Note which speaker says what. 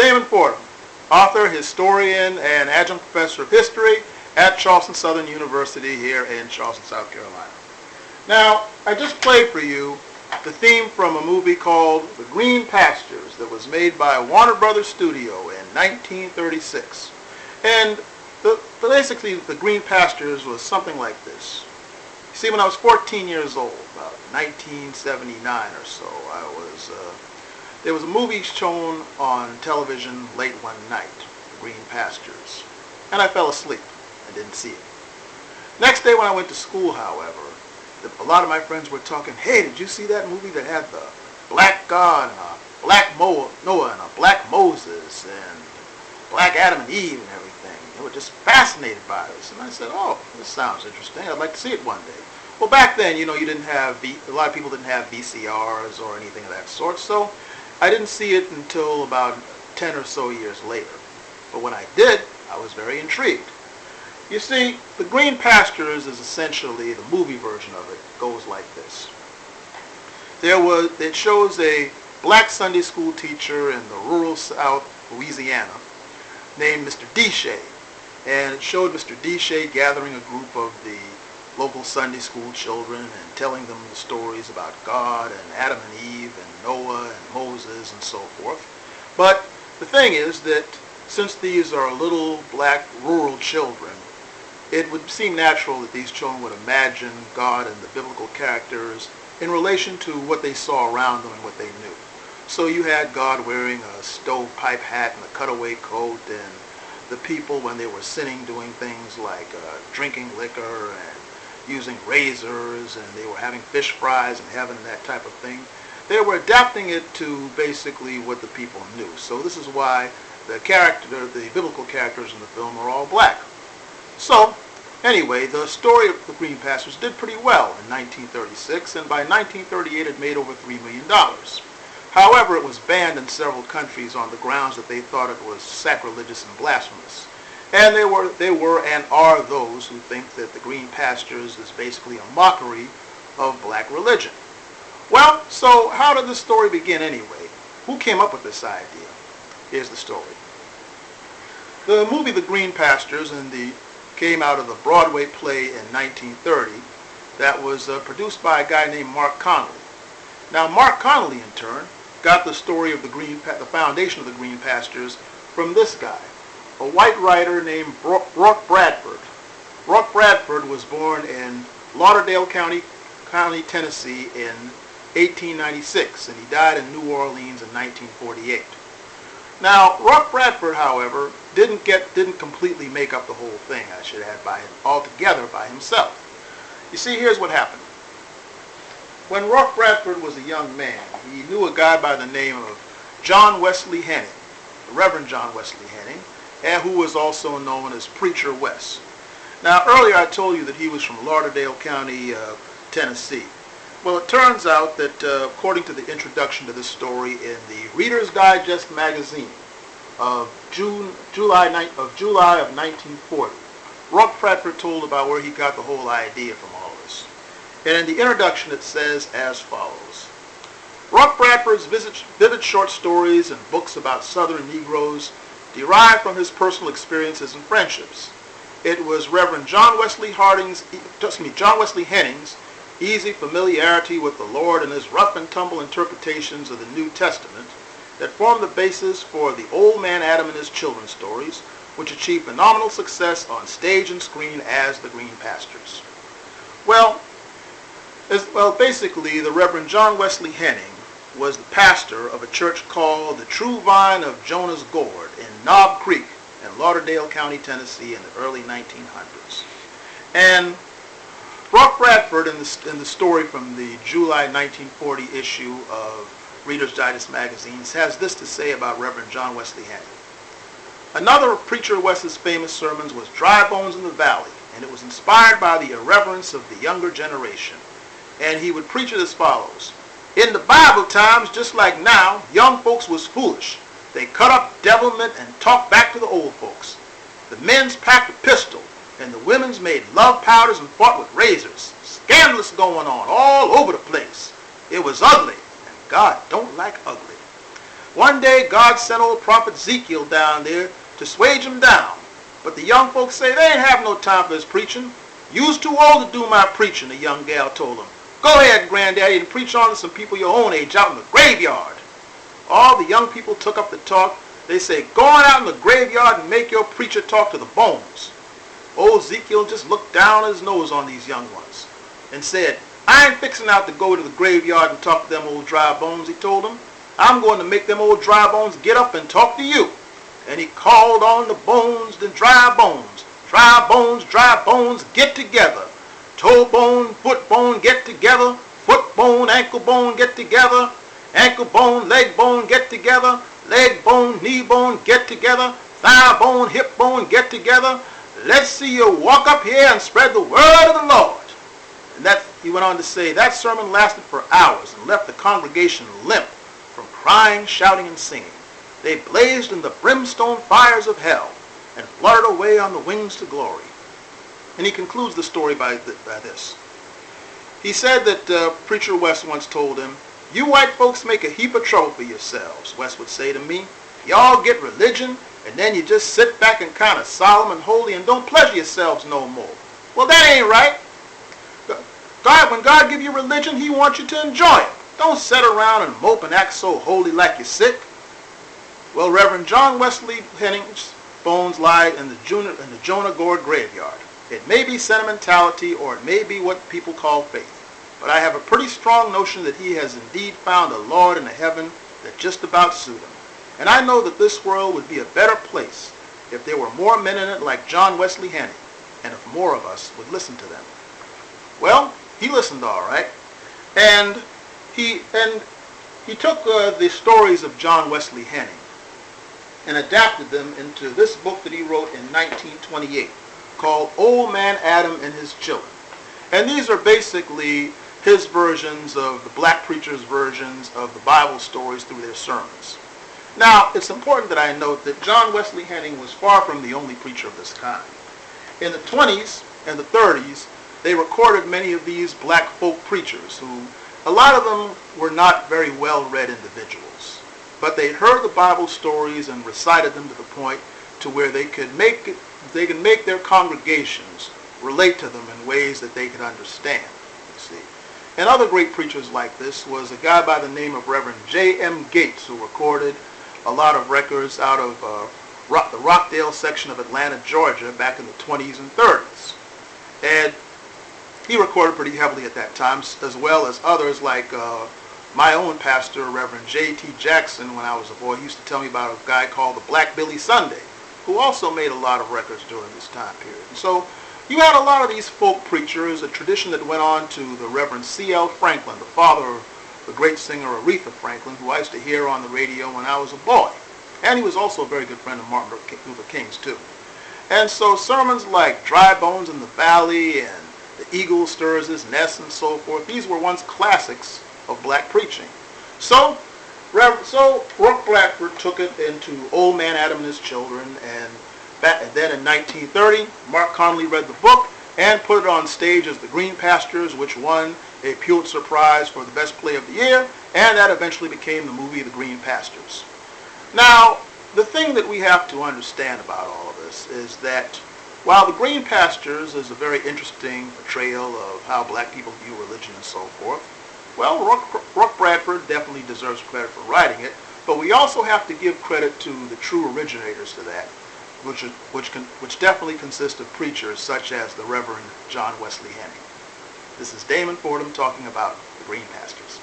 Speaker 1: Damon Fordham, author, historian, and adjunct professor of history at Charleston Southern University here in Charleston, South Carolina. Now, I just played for you the theme from a movie called The Green Pastures that was made by Warner Brothers Studio in 1936. And basically, The Green Pastures was something like this. You see, when I was 14 years old, about 1979 or so, there was a movie shown on television late one night, The Green Pastures, and I fell asleep and didn't see it. Next day when I went to school, however, a lot of my friends were talking, hey, did you see that movie that had the black God and a black Noah and a black Moses and black Adam and Eve and everything? They were just fascinated by this. And I said, oh, this sounds interesting. I'd like to see it one day. Well, back then, you didn't have, a lot of people didn't have VCRs or anything of that sort, so I didn't see it until about 10 or so years later. But when I did, I was very intrigued. You see, The Green Pastures is essentially the movie version of it. It goes like this. It shows a black Sunday school teacher in the rural South, Louisiana, named Mr. Deshay. And it showed Mr. Deshay gathering a group of the local Sunday school children and telling them the stories about God and Adam and Eve and Noah and Moses and so forth. But the thing is that since these are little black rural children, it would seem natural that these children would imagine God and the biblical characters in relation to what they saw around them and what they knew. So you had God wearing a stovepipe hat and a cutaway coat, and the people, when they were sinning, doing things like drinking liquor and using razors, and they were having fish fries in heaven and that type of thing. They were adapting it to basically what the people knew. So this is why the biblical characters in the film are all black. So, anyway, the story of The Green Pastures did pretty well in 1936, and by 1938 it made over $3 million. However, it was banned in several countries on the grounds that they thought it was sacrilegious and blasphemous. And they were and are those who think that The Green Pastures is basically a mockery of black religion. Well, so how did this story begin anyway? Who came up with this idea? Here's the story. The movie The Green Pastures came out of the Broadway play in 1930 that was produced by a guy named Mark Connolly. Now, Mark Connolly, in turn, got the story of the foundation of The Green Pastures from this guy, a white writer named Roark Bradford. Roark Bradford was born in Lauderdale County, Tennessee in 1896, and he died in New Orleans in 1948. Now, Roark Bradford, however, didn't completely make up the whole thing, I should add, altogether by himself. You see, here's what happened. When Roark Bradford was a young man, he knew a guy by the name of John Wesley Henning, the Reverend John Wesley Henning, and who was also known as Preacher Wes. Now, earlier I told you that he was from Lauderdale County, Tennessee. Well, it turns out that according to the introduction to this story in the Reader's Digest magazine of July of 1940, Roark Bradford told about where he got the whole idea from all this. And in the introduction it says as follows. Roark Bradford's vivid short stories and books about Southern Negroes derived from his personal experiences and friendships. It was Reverend John Wesley Henning's easy familiarity with the Lord and his rough and tumble interpretations of the New Testament that formed the basis for the Old Man Adam and His Children stories, which achieved phenomenal success on stage and screen as The Green Pastures. Well, basically, the Reverend John Wesley Henning was the pastor of a church called the True Vine of Jonah's Gourd in Knob Creek in Lauderdale County, Tennessee in the early 1900s. And Roark Bradford, in the story from the July 1940 issue of Reader's Digest magazines, has this to say about Reverend John Wesley Henning. Another of Preacher Wes's famous sermons was Dry Bones in the Valley, and it was inspired by the irreverence of the younger generation. And he would preach it as follows. In the Bible times, just like now, young folks was foolish. They cut up devilment and talked back to the old folks. The men's packed a pistol, and the women's made love powders and fought with razors. Scandalous going on all over the place. It was ugly, and God don't like ugly. One day God sent old prophet Ezekiel down there to swage him down. But the young folks say they ain't have no time for his preaching. You's too old to do my preaching, the young gal told him. Go ahead, granddaddy, and preach on to some people your own age out in the graveyard. All the young people took up the talk. They say, go on out in the graveyard and make your preacher talk to the bones. Old Ezekiel just looked down his nose on these young ones and said, I ain't fixing out to go to the graveyard and talk to them old dry bones, he told them. I'm going to make them old dry bones get up and talk to you. And he called on the bones, the dry bones. Dry bones, get together. Toe bone, foot bone, get together. Foot bone, ankle bone, get together. Ankle bone, leg bone, get together. Leg bone, knee bone, get together. Thigh bone, hip bone, get together. Let's see you walk up here and spread the word of the Lord. And that, he went on to say, that sermon lasted for hours and left the congregation limp from crying, shouting, and singing. They blazed in the brimstone fires of hell and fluttered away on the wings to glory. And he concludes the story by this. He said that Preacher West once told him, you white folks make a heap of trouble for yourselves, West would say to me. Y'all get religion, and then you just sit back and kind of solemn and holy and don't pleasure yourselves no more. Well, that ain't right. When God give you religion, he wants you to enjoy it. Don't sit around and mope and act so holy like you're sick. Well, Reverend John Wesley Henning's bones lie in the Jonah Gore graveyard. It may be sentimentality or it may be what people call faith. But I have a pretty strong notion that he has indeed found a Lord in a heaven that just about suit him. And I know that this world would be a better place if there were more men in it like John Wesley Henning, and if more of us would listen to them. Well, he listened all right. And he took the stories of John Wesley Henning and adapted them into this book that he wrote in 1928 called Old Man Adam and His Children. And these are basically his versions of the black preachers' versions of the Bible stories through their sermons. Now, it's important that I note that John Wesley Henning was far from the only preacher of this kind. In the 20s and the 30s, they recorded many of these black folk preachers who, a lot of them were not very well-read individuals. But they heard the Bible stories and recited them to the point to where they could make their congregations relate to them in ways that they could understand, you see. And other great preachers like this was a guy by the name of Reverend J.M. Gates, who recorded a lot of records out of the Rockdale section of Atlanta, Georgia, back in the 20s and 30s. And he recorded pretty heavily at that time, as well as others like my own pastor, Reverend J.T. Jackson, when I was a boy. He used to tell me about a guy called the Black Billy Sunday, who also made a lot of records during this time period. And so you had a lot of these folk preachers, a tradition that went on to the Reverend C.L. Franklin, the father of the great singer Aretha Franklin, who I used to hear on the radio when I was a boy. And he was also a very good friend of Martin Luther King's too. And so sermons like Dry Bones in the Valley and The Eagle Stirs His Nest and so forth, these were once classics of black preaching. So Roark Bradford took it into Old Man Adam and His Children, and then in 1930, Mark Connolly read the book and put it on stage as the Green Pastures, which won a Pulitzer Prize for the best play of the year, and that eventually became the movie The Green Pastures. Now, the thing that we have to understand about all of this is that while The Green Pastures is a very interesting portrayal of how black people view religion and so forth, well, Roark Bradford definitely deserves credit for writing it, but we also have to give credit to the true originators to that, which definitely consist of preachers such as the Reverend John Wesley Henning. This is Damon Fordham talking about The Green Pastures.